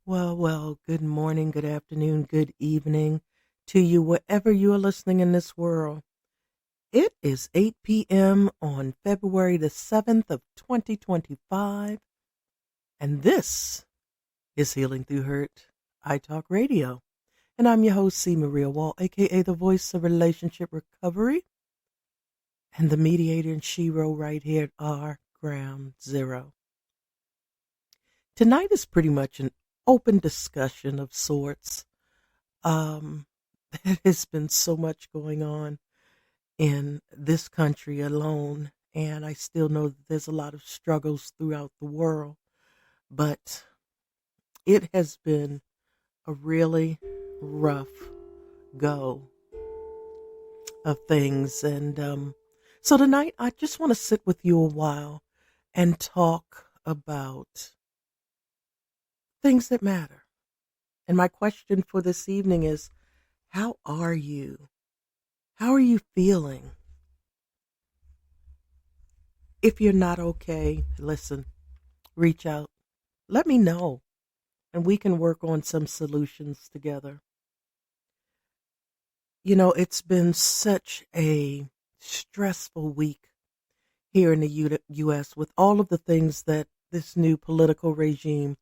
Good morning, good afternoon, good evening to you, wherever you are listening in this world. It is 8 p.m. on February the 7th of 2025, and this is Healing Through Hurt, I Talk Radio. And I'm your host, C. Maria Wall, a.k.a. the voice of relationship recovery, and the mediator and shero right here at our ground zero. Tonight is pretty much an open discussion of sorts. There has been so much going on in this country alone, and I still know that there's a lot of struggles throughout the world, but it has been a really rough go of things. And so tonight, I just want to sit with you a while and talk about things that matter. And my question for this evening is, how are you? How are you feeling? If you're not okay, listen, reach out. Let me know, and we can work on some solutions together. You know, it's been such a stressful week here in the U.S. with all of the things that this new political regime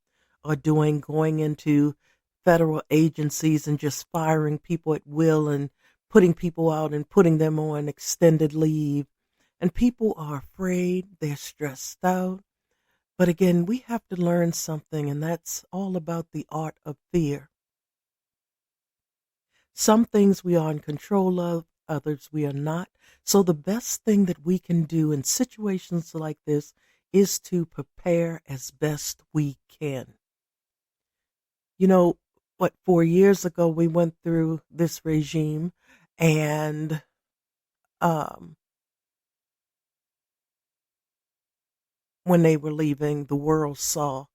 are doing, going into federal agencies and just firing people at will and putting people out and putting them on extended leave. And people are afraid, they're stressed out. But again, we have to learn something, and that's all about the art of fear. Some things we are in control of, others we are not. So the best thing that we can do in situations like this is to prepare as best we can. You know, 4 years ago, we went through this regime, and when they were leaving, the world saw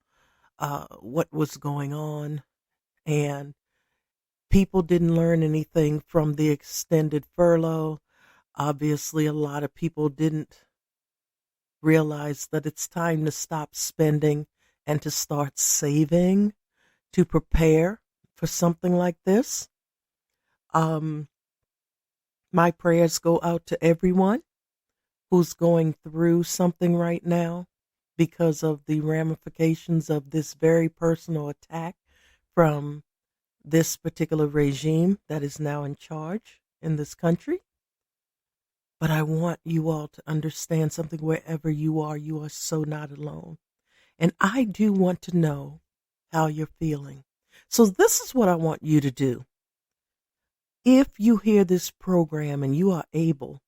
what was going on, and people didn't learn anything from the extended furlough. Obviously, a lot of people didn't realize that it's time to stop spending and to start saving to prepare for something like this. My prayers go out to everyone who's going through something right now because of the ramifications of this very personal attack from this particular regime that is now in charge in this country. But I want you all to understand something. Wherever you are so not alone. And I do want to know how you're feeling. So this is what I want you to do. If you hear this program and you are able,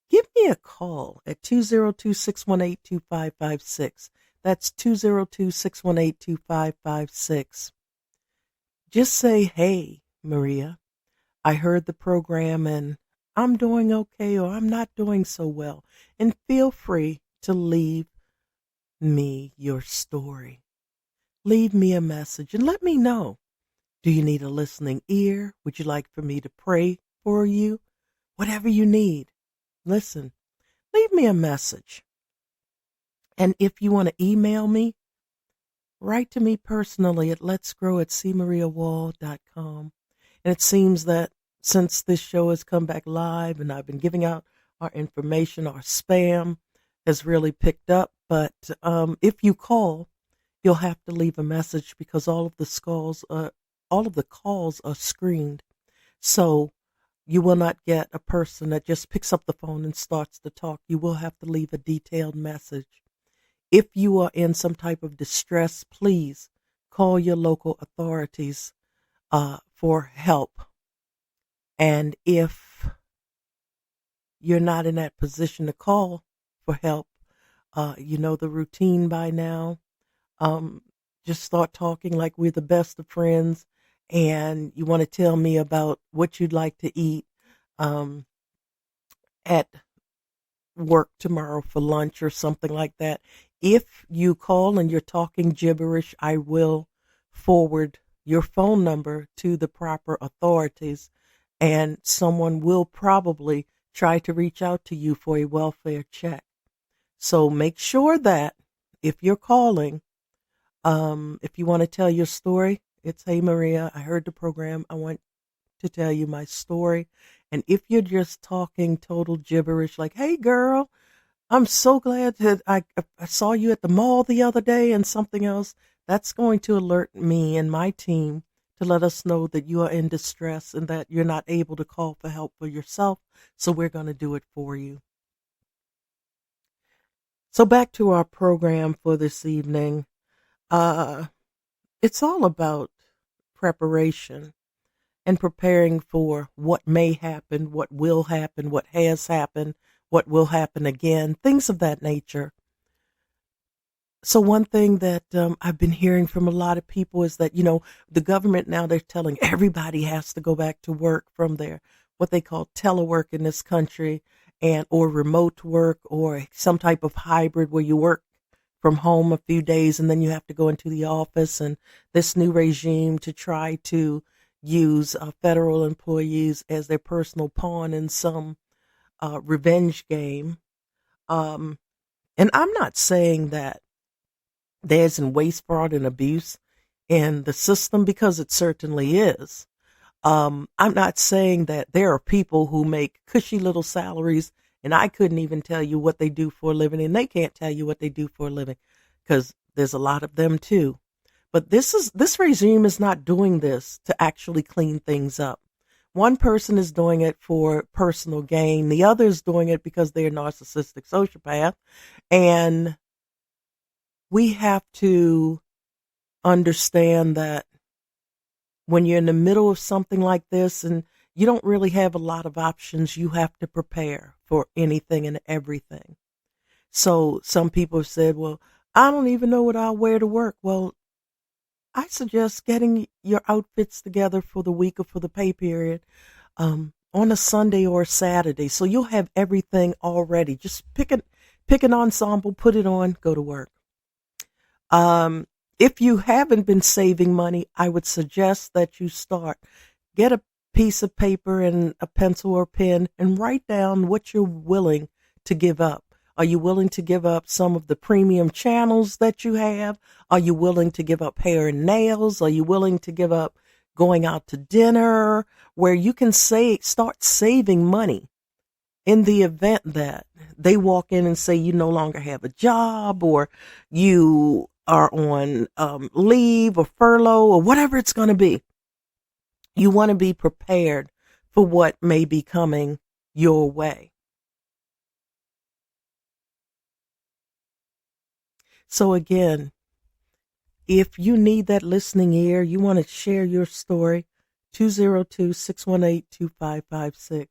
give me a call at 202-618-2556. That's 202-618-2556. Just say, hey, Maria, I heard the program and I'm doing okay, or I'm not doing so well. And feel free to leave me your story. Leave me a message and let me know. Do you need a listening ear? Would you like for me to pray for you? Whatever you need. Listen, leave me a message. And if you want to email me, write to me personally at letsgrow@cmariawall.com. And it seems that since this show has come back live and I've been giving out our information, our spam has really picked up. But if you call, you'll have to leave a message because all of the calls are screened. So you will not get a person that just picks up the phone and starts to talk. You will have to leave a detailed message. If you are in some type of distress, please call your local authorities for help. And if you're not in that position to call for help, you know the routine by now. Just start talking like we're the best of friends, and you want to tell me about what you'd like to eat at work tomorrow for lunch or something like that. If you call and you're talking gibberish, I will forward your phone number to the proper authorities, and someone will probably try to reach out to you for a welfare check. So make sure that if you're calling, If you want to tell your story, it's Hey Maria, I heard the program. I want to tell you my story. And if you're just talking total gibberish, like, hey girl, I'm so glad that I saw you at the mall the other day and something else, that's going to alert me and my team to let us know that you are in distress and that you're not able to call for help for yourself. So we're going to do it for you. So back to our program for this evening. Uh, it's all about preparation and preparing for what may happen, what will happen, what has happened, what will happen again, things of that nature. So one thing that I've been hearing from a lot of people is that, the government now, they're telling everybody has to go back to work from their, what they call telework in this country, and or remote work or some type of hybrid where you work from home a few days and then you have to go into the office, and this new regime to try to use federal employees as their personal pawn in some revenge game. Um, and I'm not saying that there isn't waste, fraud, and abuse in the system, because it certainly is. I'm not saying that there are people who make cushy little salaries and I couldn't even tell you what they do for a living, and they can't tell you what they do for a living, because there's a lot of them too. But this regime is not doing this to actually clean things up. One person is doing it for personal gain. The other is doing it because they're a narcissistic sociopath. And we have to understand that when you're in the middle of something like this and you don't really have a lot of options, you have to prepare for anything and everything. So some people have said, well, I don't even know what I'll wear to work. Well, I suggest getting your outfits together for the week or for the pay period on a Sunday or a Saturday. So you'll have everything already. Just pick an ensemble, put it on, go to work. If you haven't been saving money, I would suggest that you start. Get a piece of paper and a pencil or pen and write down what you're willing to give up. Are you willing to give up some of the premium channels that you have? Are you willing to give up hair and nails? Are you willing to give up going out to dinner, where you can start saving money in the event that they walk in and say you no longer have a job, or you are on leave or furlough or whatever it's going to be? You want to be prepared for what may be coming your way. So again, if you need that listening ear, you want to share your story, 202-618-2556.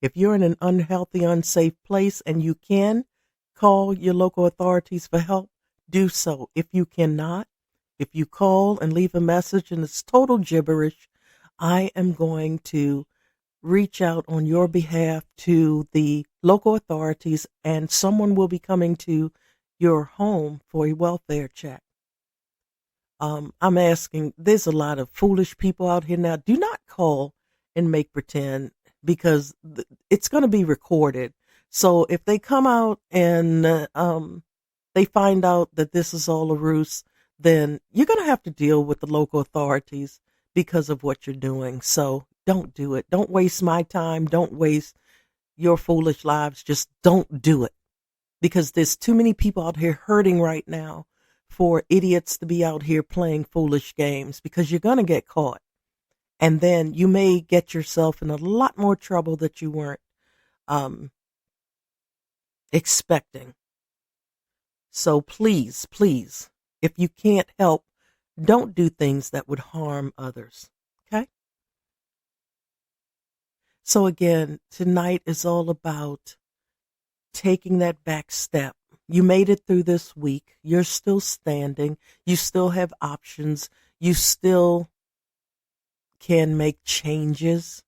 If you're in an unhealthy, unsafe place and you can call your local authorities for help, do so. If you cannot, if you call and leave a message and it's total gibberish, I am going to reach out on your behalf to the local authorities, and someone will be coming to your home for a welfare check. I'm asking, there's a lot of foolish people out here now. Do not call and make pretend, because it's going to be recorded. So if they come out and they find out that this is all a ruse, then you're going to have to deal with the local authorities because of what you're doing. So don't do it. Don't waste my time. Don't waste your foolish lives. Just don't do it, because there's too many people out here hurting right now for idiots to be out here playing foolish games, because you're going to get caught. And then you may get yourself in a lot more trouble that you weren't expecting. So please, please, if you can't help, don't do things that would harm others. Okay? So again, tonight is all about taking that back step. You made it through this week. You're still standing. You still have options. You still can make changes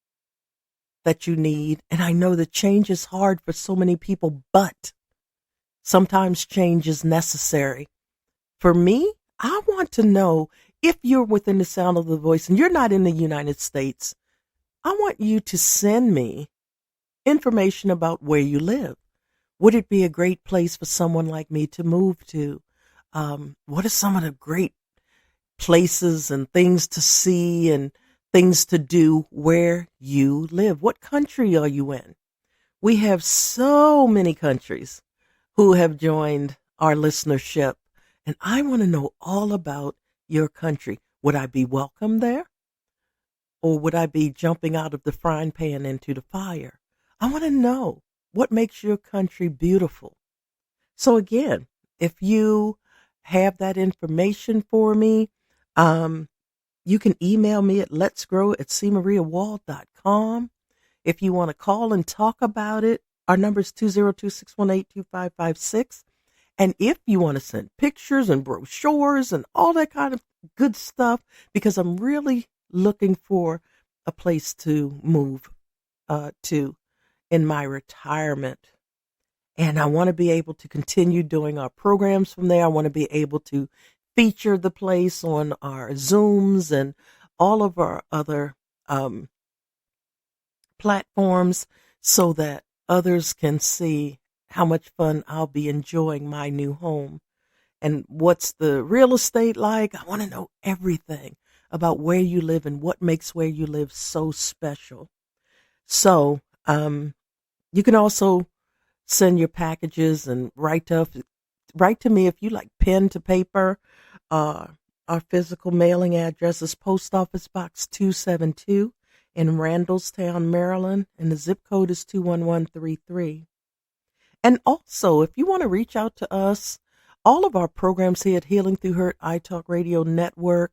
that you need. And I know that change is hard for so many people, but sometimes change is necessary. For me, I want to know, if you're within the sound of the voice and you're not in the United States, I want you to send me information about where you live. Would it be a great place for someone like me to move to? what are some of the great places and things to see and things to do where you live? What country are you in? We have so many countries who have joined our listenership, and I want to know all about your country. Would I be welcome there? Or would I be jumping out of the frying pan into the fire? I want to know what makes your country beautiful. So again, if you have that information for me, um, you can email me at letsgrow@cmariawall.com. If you want to call and talk about it, our number is 202-618-2556. And if you want to send pictures and brochures and all that kind of good stuff, because I'm really looking for a place to move to in my retirement. And I want to be able to continue doing our programs from there. I want to be able to feature the place on our Zooms and all of our other platforms so that others can see how much fun I'll be enjoying my new home. And what's the real estate like? I want to know everything about where you live and what makes where you live so special. So, you can also send your packages and write to me if you like pen to paper. Our physical mailing address is Post Office Box 272 in Randallstown, Maryland, and the zip code is 21133. And also, if you want to reach out to us, all of our programs here at Healing Through Hurt iTalk Radio Network,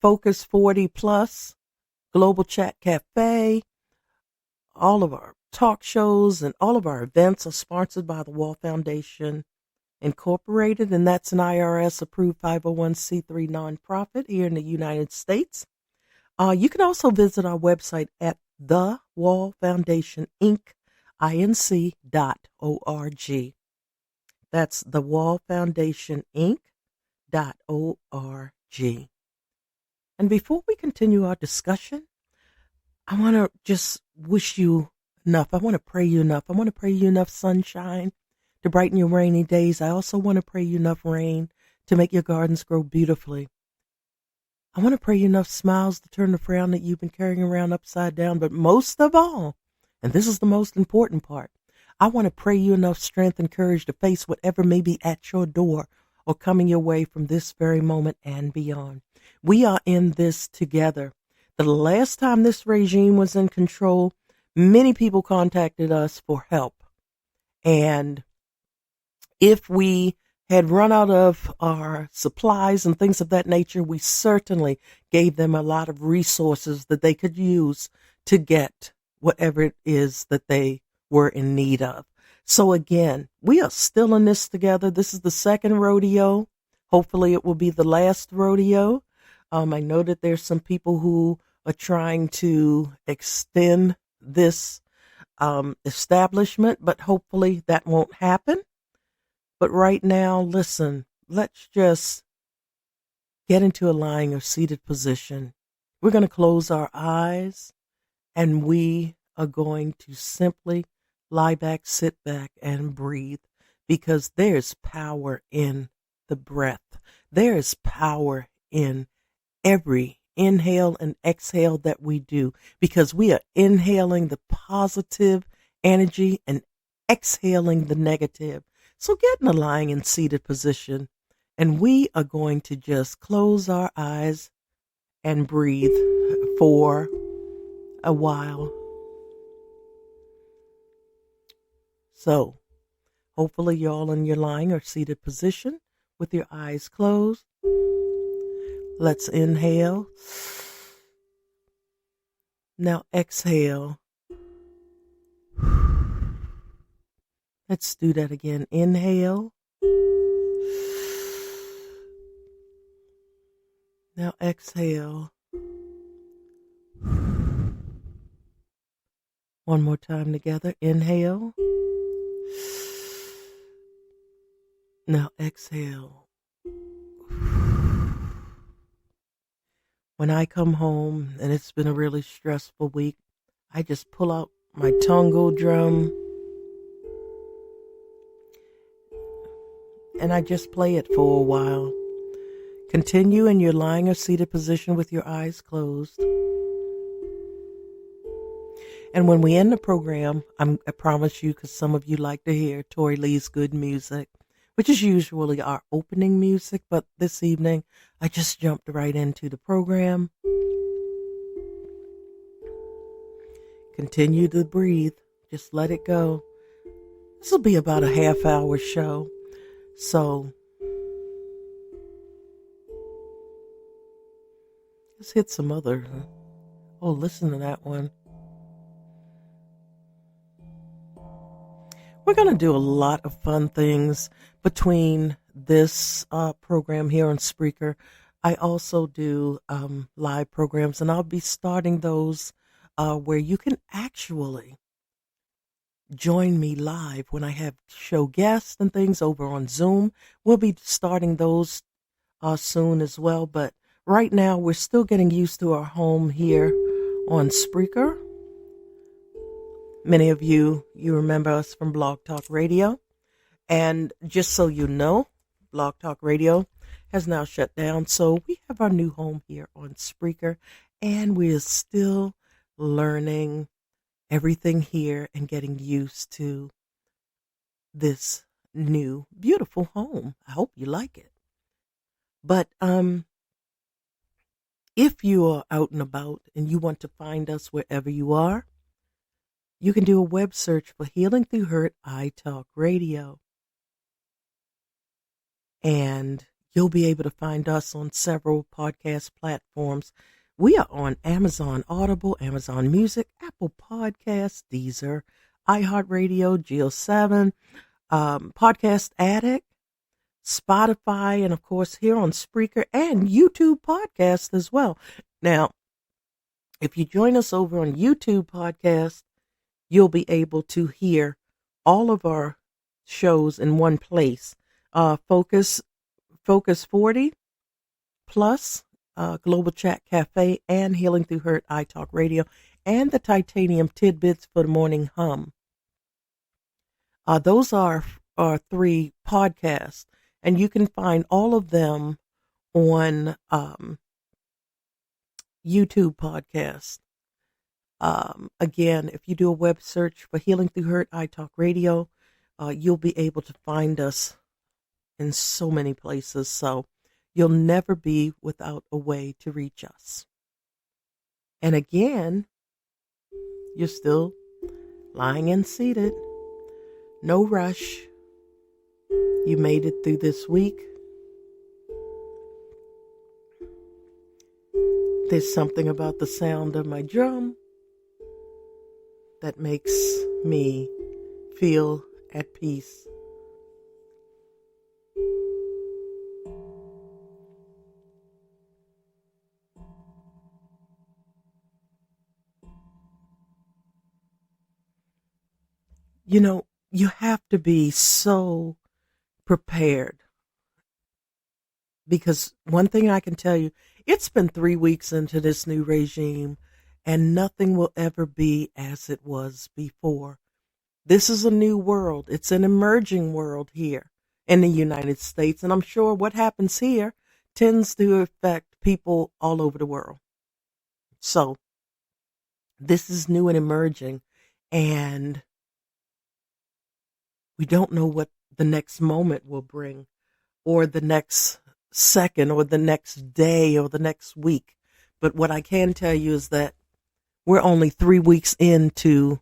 Focus 40 Plus, Global Chat Cafe, all of our talk shows and all of our events are sponsored by the Wall Foundation Incorporated, and that's an IRS-approved 501c3 nonprofit here in the United States. You can also visit our website at thewallfoundationinc.org. That's thewallfoundationinc.org. And before we continue our discussion, I want to just wish you enough. I want to pray you enough. I want to pray you enough sunshine to brighten your rainy days. I also want to pray you enough rain to make your gardens grow beautifully. I want to pray you enough smiles to turn the frown that you've been carrying around upside down. But most of all, and this is the most important part, I want to pray you enough strength and courage to face whatever may be at your door or coming your way from this very moment and beyond. We are in this together. The last time this regime was in control, many people contacted us for help. And if we had run out of our supplies and things of that nature, we certainly gave them a lot of resources that they could use to get whatever it is that they were in need of. So again, we are still in this together. This is the second rodeo. Hopefully it will be the last rodeo. I know that there's some people who are trying to extend this establishment, but hopefully that won't happen. But right now, listen, let's just get into a lying or seated position. We're going to close our eyes and we are going to simply lie back, sit back, and breathe because there's power in the breath. There is power in every inhale and exhale that we do because we are inhaling the positive energy and exhaling the negative. So get in a lying and seated position, and we are going to just close our eyes and breathe for a while. So hopefully you're all in your lying or seated position with your eyes closed. Let's inhale. Now exhale. Let's do that again. Inhale. Now exhale. One more time together. Inhale. Now exhale. When I come home and it's been a really stressful week, I just pull out my Tongo drum and I just play it for a while. Continue in your lying or seated position with your eyes closed. And when we end the program, I promise you, because some of you like to hear Tori Lee's good music, which is usually our opening music, but this evening I just jumped right into the program. Continue to breathe. Just let it go. This will be about a half-hour show. So let's hit some other. Oh, listen to that one. We're going to do a lot of fun things between this program here on Spreaker. I also do live programs, and I'll be starting those where you can actually join me live when I have show guests and things over on Zoom. We'll be starting those soon as well, but right now we're still getting used to our home here on Spreaker. Many of you remember us from Blog Talk Radio. And just so you know, Blog Talk Radio has now shut down. So we have our new home here on Spreaker. And we're still learning everything here and getting used to this new, beautiful home. I hope you like it. But if you are out and about and you want to find us wherever you are, you can do a web search for Healing Through Hurt iTalk Radio. And you'll be able to find us on several podcast platforms. We are on Amazon Audible, Amazon Music, Apple Podcasts, Deezer, iHeartRadio, Geo7, Podcast Addict, Spotify, and of course here on Spreaker and YouTube Podcast as well. Now, if you join us over on YouTube Podcast, you'll be able to hear all of our shows in one place. Focus 40 plus Global Chat Cafe and Healing Through Hurt iTalk Radio and the Titanium Tidbits for the Morning Hum. Those are our 3 podcasts, and you can find all of them on YouTube Podcast. Again, if you do a web search for Healing Through Hurt iTalk Radio, you'll be able to find us in so many places. So you'll never be without a way to reach us. And again, you're still lying and seated. No rush. You made it through this week. There's something about the sound of my drum that makes me feel at peace. You know, you have to be so prepared, because one thing I can tell you, it's been 3 weeks into this new regime and nothing will ever be as it was before. This is a new world. It's an emerging world here in the United States. And I'm sure what happens here tends to affect people all over the world. So this is new and emerging, and we don't know what the next moment will bring, or the next second, or the next day, or the next week. But what I can tell you is that we're only 3 weeks into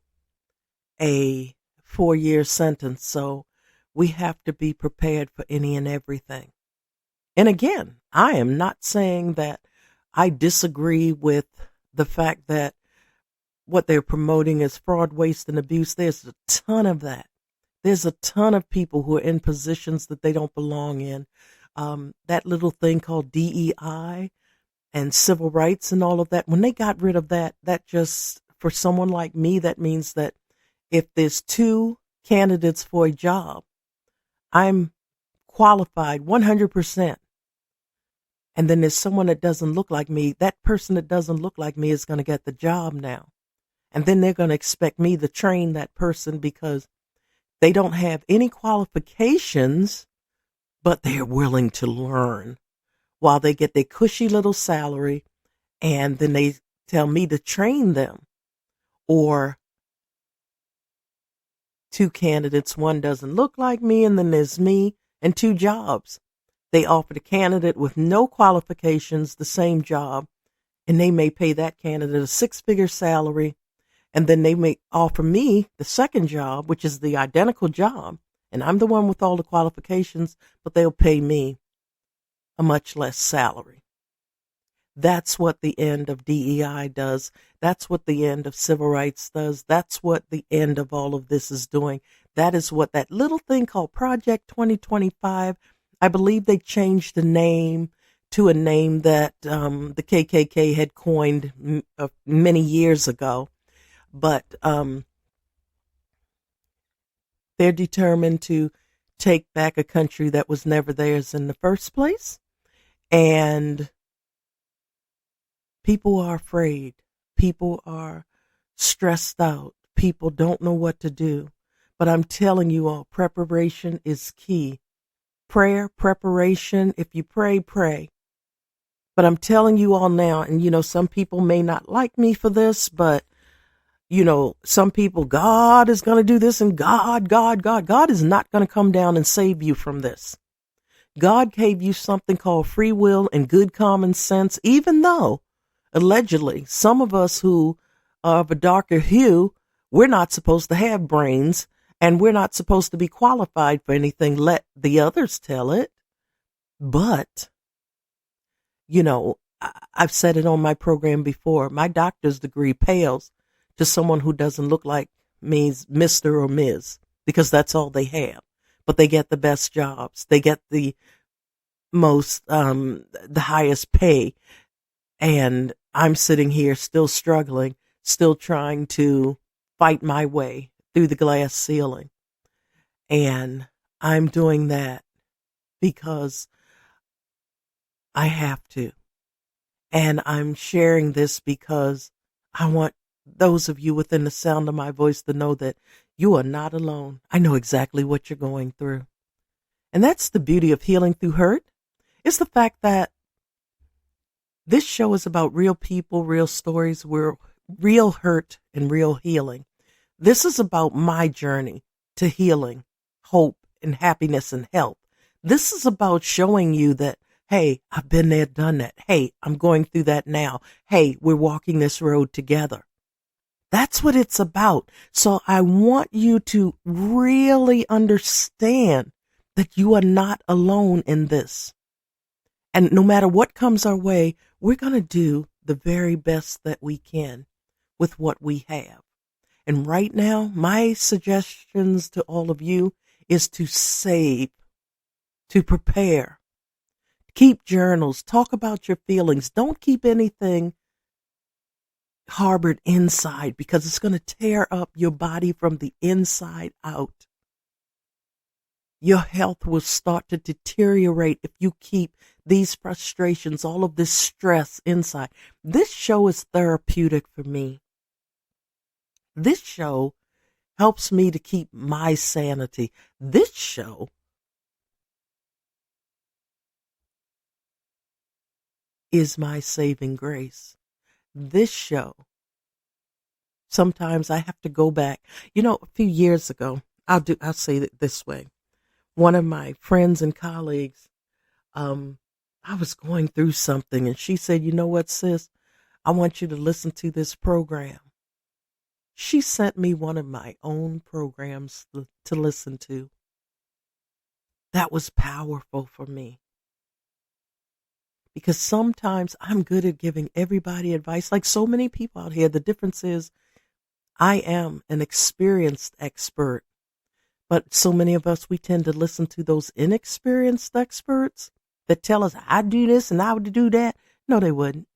a 4-year sentence, so we have to be prepared for any and everything. And again, I am not saying that I disagree with the fact that what they're promoting is fraud, waste, and abuse. There's a ton of that. There's a ton of people who are in positions that they don't belong in. That little thing called DEI and civil rights and all of that, when they got rid of that, that just, for someone like me, that means that if there's 2 candidates for a job, I'm qualified 100%. And then there's someone that doesn't look like me. That person that doesn't look like me is going to get the job now. And then they're going to expect me to train that person because they don't have any qualifications but they're willing to learn while they get their cushy little salary, and then they tell me to train them. Or two candidates, one doesn't look like me, and then there's me, and two jobs. They offer the candidate with no qualifications the same job, and they may pay that candidate a six-figure salary, and then they may offer me the second job, which is the identical job, and I'm the one with all the qualifications, but they'll pay me a much less salary. That's what the end of DEI does. That's what the end of civil rights does. That's what the end of all of this is doing. That is what that little thing called Project 2025, I believe they changed the name to a name that the KKK had coined many years ago. But they're determined to take back a country that was never theirs in the first place. And people are afraid. People are stressed out. People don't know what to do. But I'm telling you all, preparation is key. Prayer, preparation. If you pray, pray. But I'm telling you all now, and some people may not like me for this, but some people, God is going to do this, and God is not going to come down and save you from this. God gave you something called free will and good common sense, even though allegedly some of us who are of a darker hue, we're not supposed to have brains, and we're not supposed to be qualified for anything. Let the others tell it. But, I've said it on my program before. My doctor's degree pales to someone who doesn't look like me, Mr. or Ms., because that's all they have. But they get the best jobs. They get the most, the highest pay. And I'm sitting here still struggling, still trying to fight my way through the glass ceiling. And I'm doing that because I have to. And I'm sharing this because I want those of you within the sound of my voice to know that you are not alone. I know exactly what you're going through. And that's the beauty of healing through hurt. It's the fact that this show is about real people, real stories, real hurt and real healing. This is about my journey to healing, hope, and happiness and health. This is about showing you that, hey, I've been there, done that. Hey, I'm going through that now. Hey, we're walking this road together. That's what it's about. So I want you to really understand that you are not alone in this. And no matter what comes our way, we're going to do the very best that we can with what we have. And right now, my suggestions to all of you is to save, to prepare, keep journals, talk about your feelings. Don't keep anything harbored inside, because it's going to tear up your body from the inside out. Your health will start to deteriorate if you keep these frustrations, all of this stress inside. This show is therapeutic for me. This show helps me to keep my sanity. This show is my saving grace. This show, sometimes I have to go back. A few years ago, I'll say it this way. One of my friends and colleagues, I was going through something, and she said, "You know what, sis? I want you to listen to this program." She sent me one of my own programs to listen to. That was powerful for me. Because sometimes I'm good at giving everybody advice, like so many people out here. The difference is I am an experienced expert, but so many of us, we tend to listen to those inexperienced experts that tell us, I do this and I would do that. No, they wouldn't.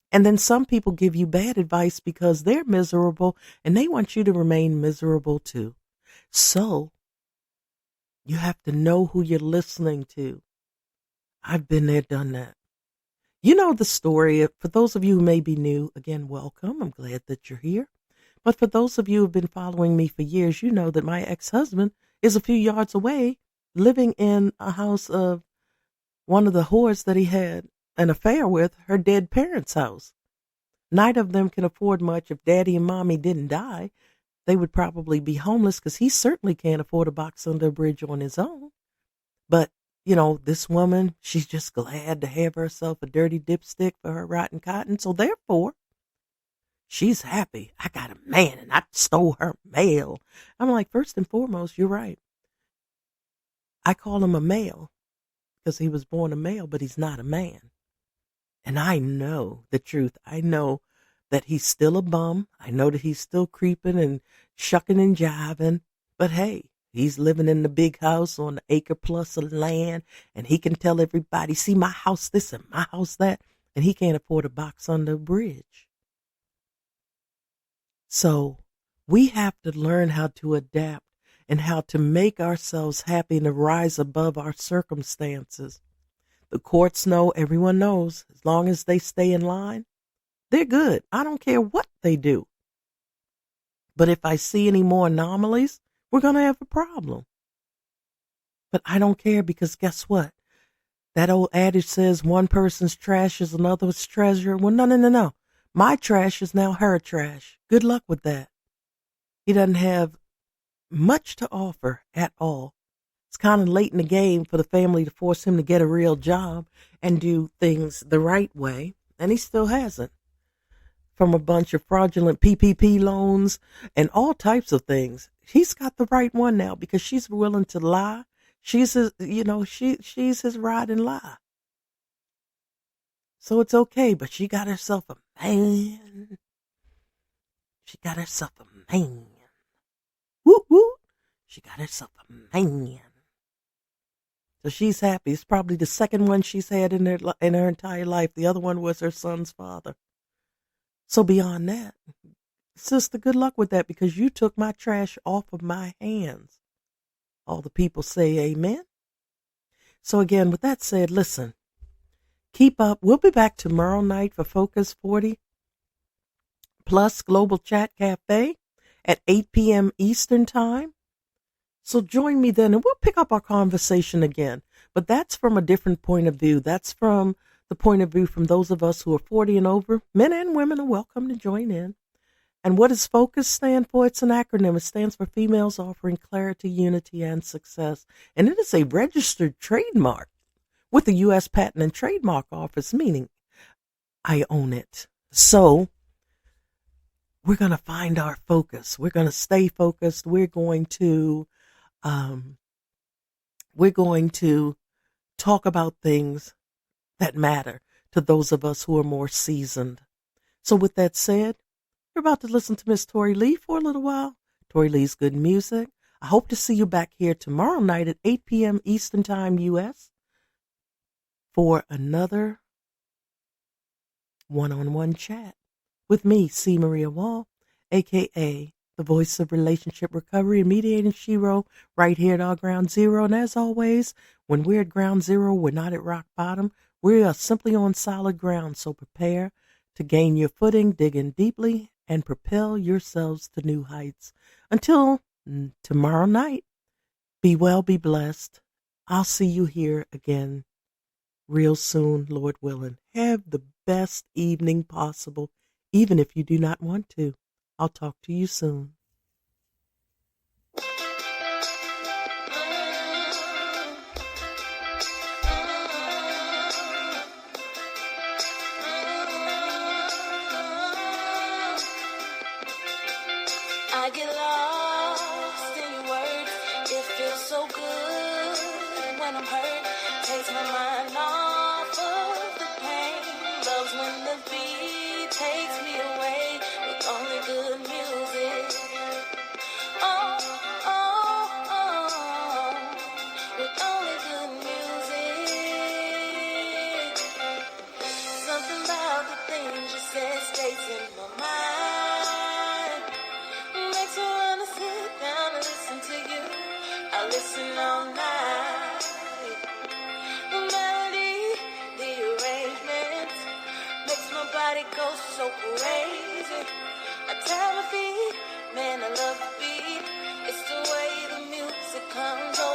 And then some people give you bad advice because they're miserable and they want you to remain miserable too. So you have to know who you're listening to. I've been there, done that. You know the story. For those of you who may be new, again, welcome. I'm glad that you're here. But for those of you who have been following me for years, you know that my ex-husband is a few yards away living in a house of one of the whores that he had an affair with, her dead parents' house. Neither of them can afford much. If daddy and mommy didn't die, they would probably be homeless because he certainly can't afford a box under a bridge on his own. But, this woman, she's just glad to have herself a dirty dipstick for her rotten cotton. So therefore, she's happy. I got a man and I stole her mail. I'm like, first and foremost, you're right. I call him a male because he was born a male, but he's not a man. And I know the truth. I know that he's still a bum. I know that he's still creeping and shucking and jiving. But hey, he's living in the big house on the acre plus of land. And he can tell everybody, see my house this and my house that. And he can't afford a box under a bridge. So we have to learn how to adapt and how to make ourselves happy and to rise above our circumstances. The courts know, everyone knows, as long as they stay in line, they're good. I don't care what they do. But if I see any more anomalies, we're going to have a problem. But I don't care because guess what? That old adage says one person's trash is another's treasure. Well, no. My trash is now her trash. Good luck with that. He doesn't have much to offer at all. It's kind of late in the game for the family to force him to get a real job and do things the right way. And he still hasn't. From a bunch of fraudulent PPP loans and all types of things. He's got the right one now because she's willing to lie. She's his, she's his ride and lie. So it's okay, but she got herself a man. She got herself a man. Woo woo. She got herself a man. So she's happy. It's probably the second one she's had in her entire life. The other one was her son's father. So beyond that, sister, good luck with that because you took my trash off of my hands. All the people say amen. So again, with that said, listen, keep up. We'll be back tomorrow night for Focus 40 plus Global Chat Cafe at 8 p.m. Eastern Time. So join me then and we'll pick up our conversation again. But that's from a different point of view. That's from the point of view from those of us who are 40 and over. Men and women are welcome to join in. And what does FOCUS stand for? It's an acronym. It stands for Females Offering Clarity, Unity, and Success. And it is a registered trademark with the U.S. Patent and Trademark Office, meaning I own it. So we're going to find our focus. We're going to stay focused. We're going to talk about things that matter to those of us who are more seasoned. So with that said, we're about to listen to Miss Tori Lee for a little while. Tori Lee's good music. I hope to see you back here tomorrow night at 8 p.m. Eastern Time, U.S. for another one-on-one chat with me, C. Maria Wall, a.k.a. the voice of relationship recovery and mediating shero, right here at our ground zero. And as always, when we're at ground zero, we're not at rock bottom. We are simply on solid ground. So prepare to gain your footing, dig in deeply, and propel yourselves to new heights. Until tomorrow night, be well, be blessed. I'll see you here again real soon, Lord willing. Have the best evening possible, even if you do not want to. I'll talk to you soon. I get lost in your words. It feels so good when I'm hurt. Takes my mind off of the pain. Loves when the beat takes me away with only good music. Oh, oh, oh, with only good music. Something about the things you said stays in my mind. Makes me wanna sit down and listen to you. I listen all night. The melody, the arrangement makes my body go so crazy. I tell my feet, man, I love the beat. It's the way the music comes over.